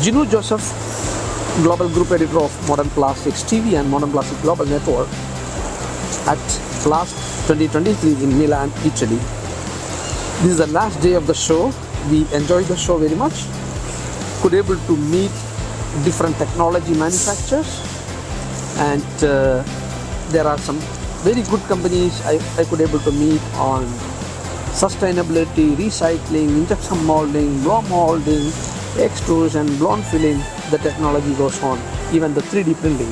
Ginu Joseph, Global Group Editor of Modern Plastics TV and Modern Plastic Global Network at Plast 2023 in Milan, Italy. This is the last day of the show. We enjoyed the show very much. Could able to meet different technology manufacturers, and there are some very good companies I could able to meet on sustainability, recycling, injection molding, blow molding, extrusion, blown filling. The technology goes on, even the 3D printing.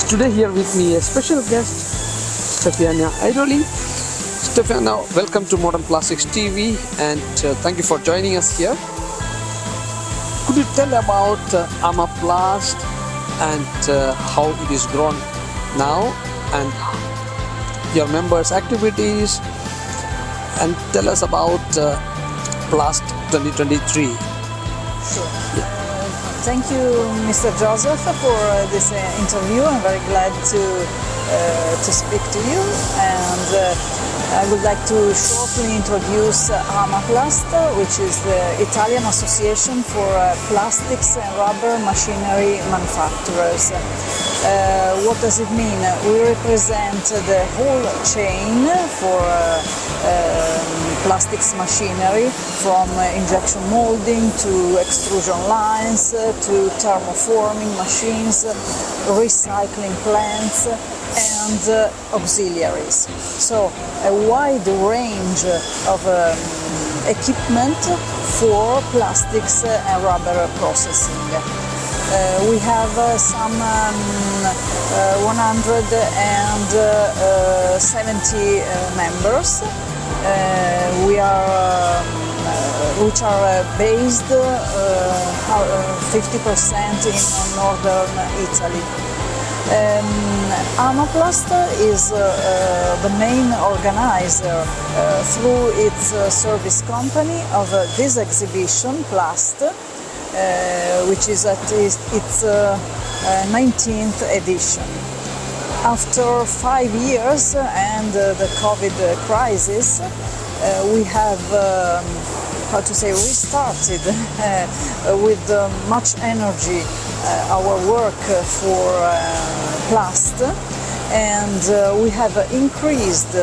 Today here with me a special guest, Stefania Arioli. Stefania, welcome to Modern Plastics TV, and thank you for joining us here. Could you tell about Plast and how it is grown now, and your members' activities, and tell us about Plast 2023. Sure. Yeah. Thank you, Mr. Joseph, for this interview. I'm very glad to speak to you, and I would like to shortly introduce Plast, which is the Italian Association for Plastics and Rubber Machinery Manufacturers. What does it mean? We represent the whole chain for plastics machinery, from injection molding to extrusion lines to thermoforming machines, recycling plants, and auxiliaries. So a wide range of equipment for plastics and rubber processing. We have some 170 members. Which are based 50% in northern Italy. Plast is the main organizer through its service company of this exhibition, Plast, which is at its 19th edition. After 5 years and the COVID crisis, we have, restarted with much energy our work for Plast, and we have increased,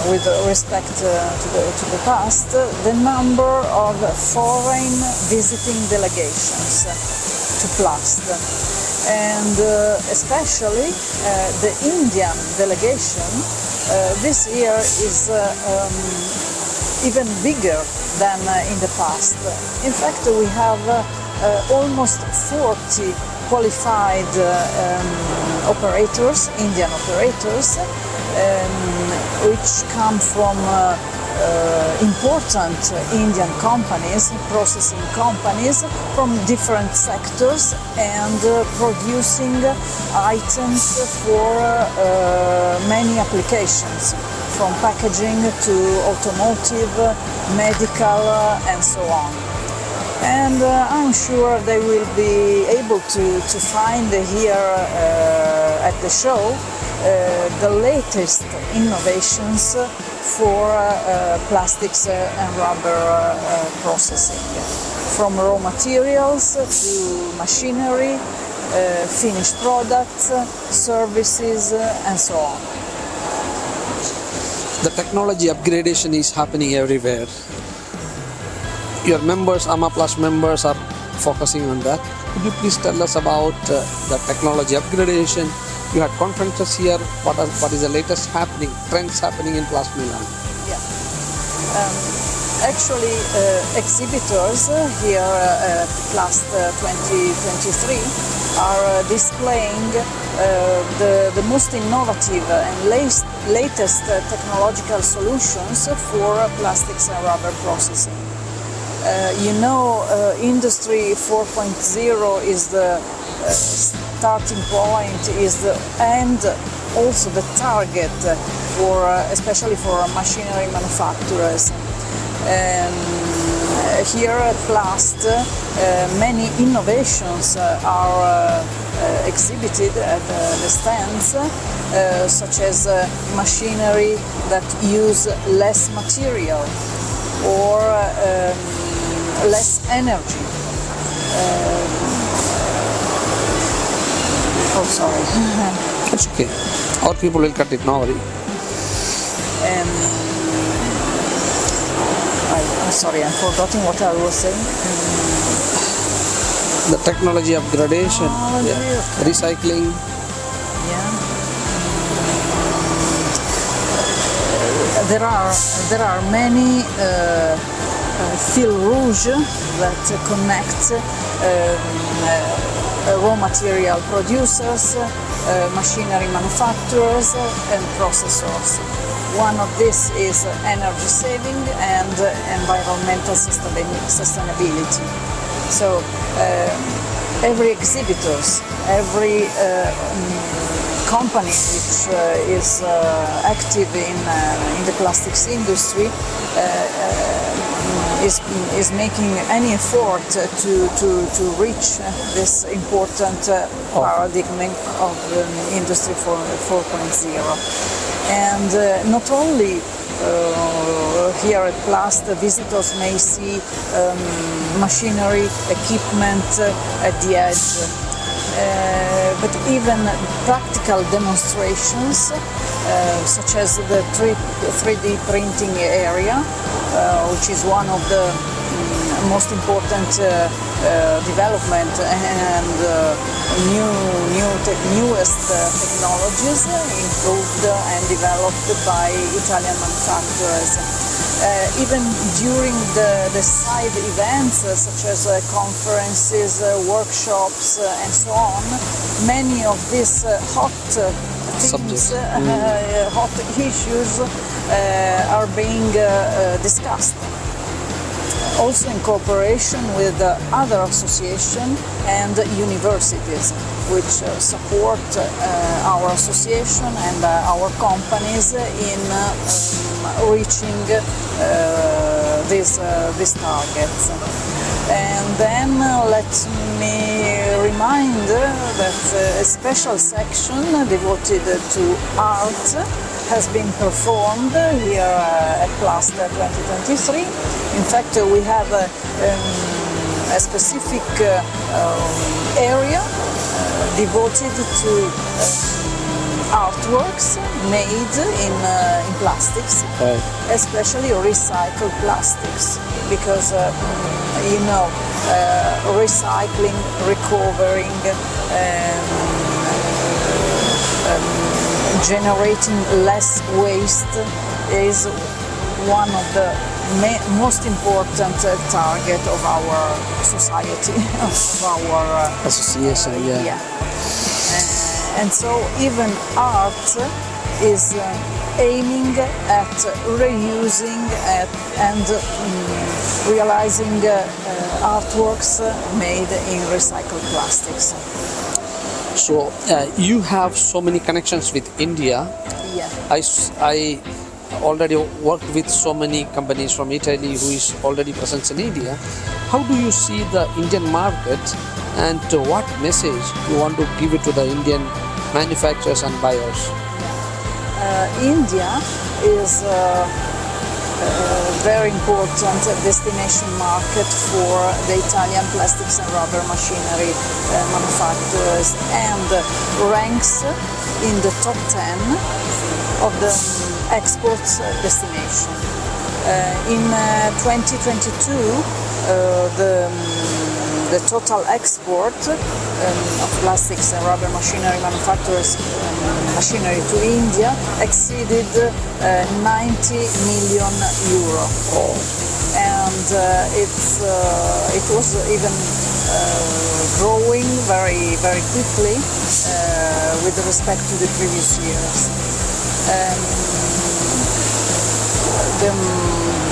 with respect to the past, the number of foreign visiting delegations to Plast. And especially the Indian delegation this year is even bigger than in the past. In fact, we have almost 40 qualified operators, Indian operators, which come from important Indian companies, processing companies from different sectors, and producing items for many applications, from packaging to automotive, medical, and so on. And I'm sure they will be able to find here at the show the latest innovations for plastics and rubber processing, from raw materials to machinery, finished products, services, and so on. The technology upgradation is happening everywhere. Your members, Plast members, are focusing on that. Could you please tell us about the technology upgradation? You had conferences here. What is the latest trends happening in Plast Milan? Yeah. Actually, exhibitors here at Plast 2023 are displaying the most innovative and latest technological solutions for plastics and rubber processing. Industry 4.0 is the starting point, and also the target for, especially for machinery manufacturers. Here at Plast, many innovations are exhibited at the stands, such as machinery that use less material or less energy. Oh, sorry. It's okay. Our people will cut it, no worry. I'm sorry, I'm forgetting what I was saying. The technology upgradation, recycling. Yeah. There are many fil rouge that connect raw material producers, machinery manufacturers, and processors. One of this is energy saving and environmental sustainability. So every exhibitors, every company which is active in the plastics industry is making any effort to reach this important paradigm of Industry 4.0. And not only here at Plast, visitors may see machinery, equipment at the edge, but even practical demonstrations, such as the 3D printing area, which is one of the most important development and newest technologies improved and developed by Italian manufacturers. Even during the side events, such as conferences, workshops, and so on, many of these hot things, hot issues are being discussed. Also in cooperation with other associations and universities, which support our association and our companies in reaching these targets. And then let me remind that a special section devoted to art has been performed here at Plast 2023. In fact, we have a specific area devoted to artworks made in plastics, especially recycled plastics, because recycling, recovering, generating less waste is one of the most important target of our society, of our association. And so even art is aiming at reusing and realizing artworks made in recycled plastics. So you have so many connections with India. Yeah. I already worked with so many companies from Italy who is already present in India. How do you see the Indian market, and what message you want to give it to the Indian manufacturers and buyers? India is a very important destination market for the Italian plastics and rubber machinery manufacturers, and ranks in the top 10 of the export destination. In 2022, the total export of plastics and rubber machinery manufacturers machinery to India exceeded 90 million euro. And it was even growing very, very quickly with respect to the previous years.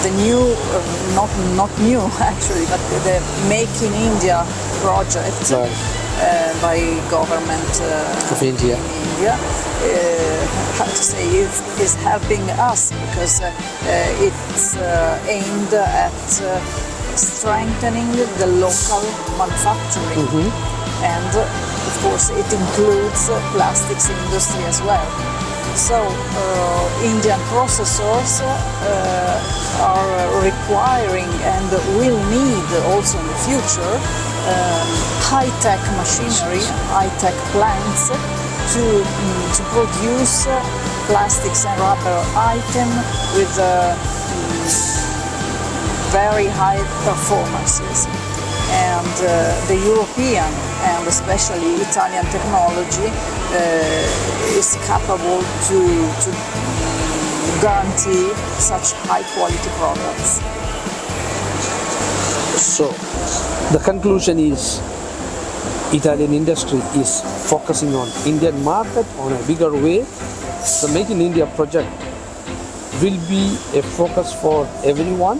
The new, not new actually, but the Make in India project by government of India, how to say, is helping us, because it's aimed at strengthening the local manufacturing, and of course it includes plastics industry as well. So Indian processors are requiring and will need also in the future high-tech machinery, high-tech plants to produce plastics and rubber items with very high performances. And the European and especially Italian technology is capable to guarantee such high quality products. So the conclusion is Italian industry is focusing on Indian market on a bigger way. The Make in India project will be a focus for everyone,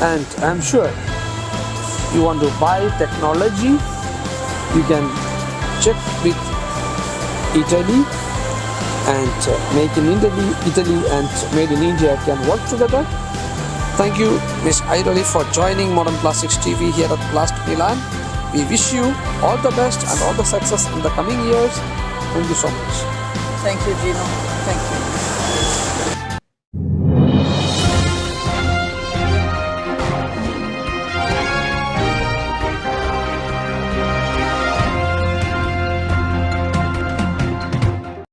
and I'm sure you want to buy technology, you can check with Italy, and Make in Italy and Made in India can work together. Thank you, Ms. Arioli, for joining Modern Plastics TV here at Plast Milan. We wish you all the best and all the success in the coming years. Thank you so much. Thank you, Gino. Thank you.